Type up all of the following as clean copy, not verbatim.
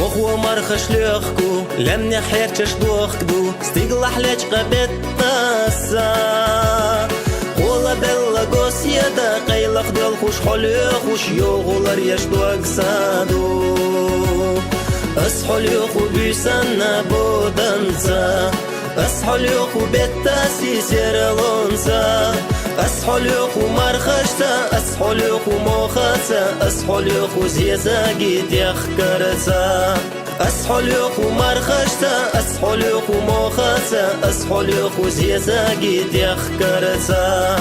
مخو مرخش ليخكو لم نحيرتش دوخكدو ستيغلح ليش قبت ناسا قولا بلا قوسيدا قيلخ دل خوش حليخوش يوغولر يشدو اقسادو أصحليخو بيسانا بودنسا أصحليخو بيتاسي سيرلونسا أصحليخو مرخشتا أصحليخو موخاسا أصحليخو زيزاقيت يخكرسا أصحليخو مرخشتا أصحليخو موخاسا أصحليخو زيزاقيت يخكرسا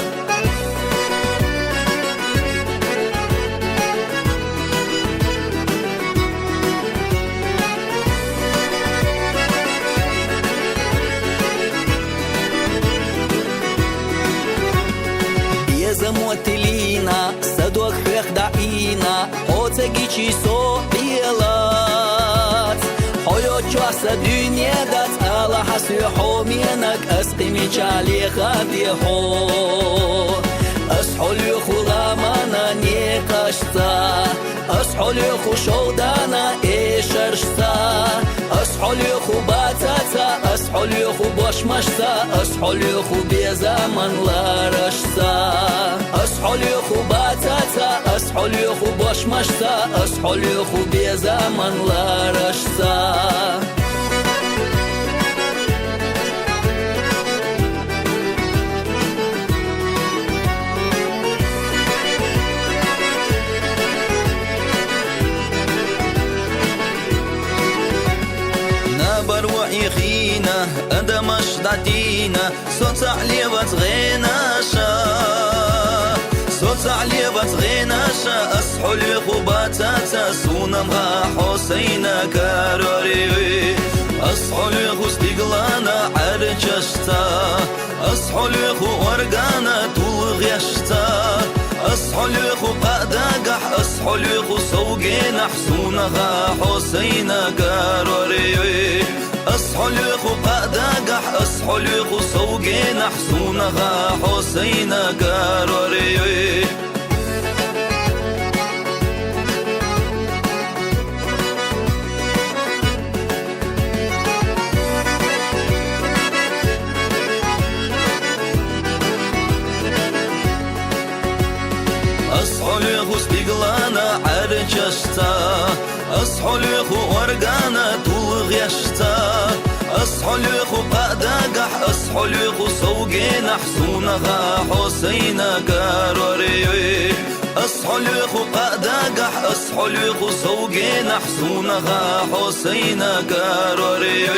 Замотилина, садок хвехдаина, хоцегичи со билат. Хойо часа дюнедат, Аллаха сюхо менак, асқими чали хадихо. Асхолюху ламана не кашта, асхолюху шоудана эшершта. أصحليخو باتاتا أصحليخو بوشمشتا أصحليخو بيزامن لارشتا أصحليخو باتاتا أصحليخو بوشمشتا أصحليخو بيزامن لارشتا بروحي خينا أدمش دعتينا صوت علي بتغيناشا صوت علي بتغيناشا أصحو ليخو باتاتا سونمها حسينا كاروري أصحو ليخو ستيقلانا عرجشتا أصحو ليخو ورقانا تولغيشتا أصحو ليخو قادقح أصحو ليخو سوقينا حسونها حسينا كاروري أصحو ليخو قادقح أصحو ليخو سوقينا حسونها حسينا كاروري أصحو ليخو ستيقلانا عرجشتا أصحو ليخو ورقانا تولغيشتا أصحو ليخو قادقح أصحو ليخو سوقينا حسونها حسينا كاروري أصحو ليخو قادقح أصحو ليخو سوقينا حسونها حسينا كاروري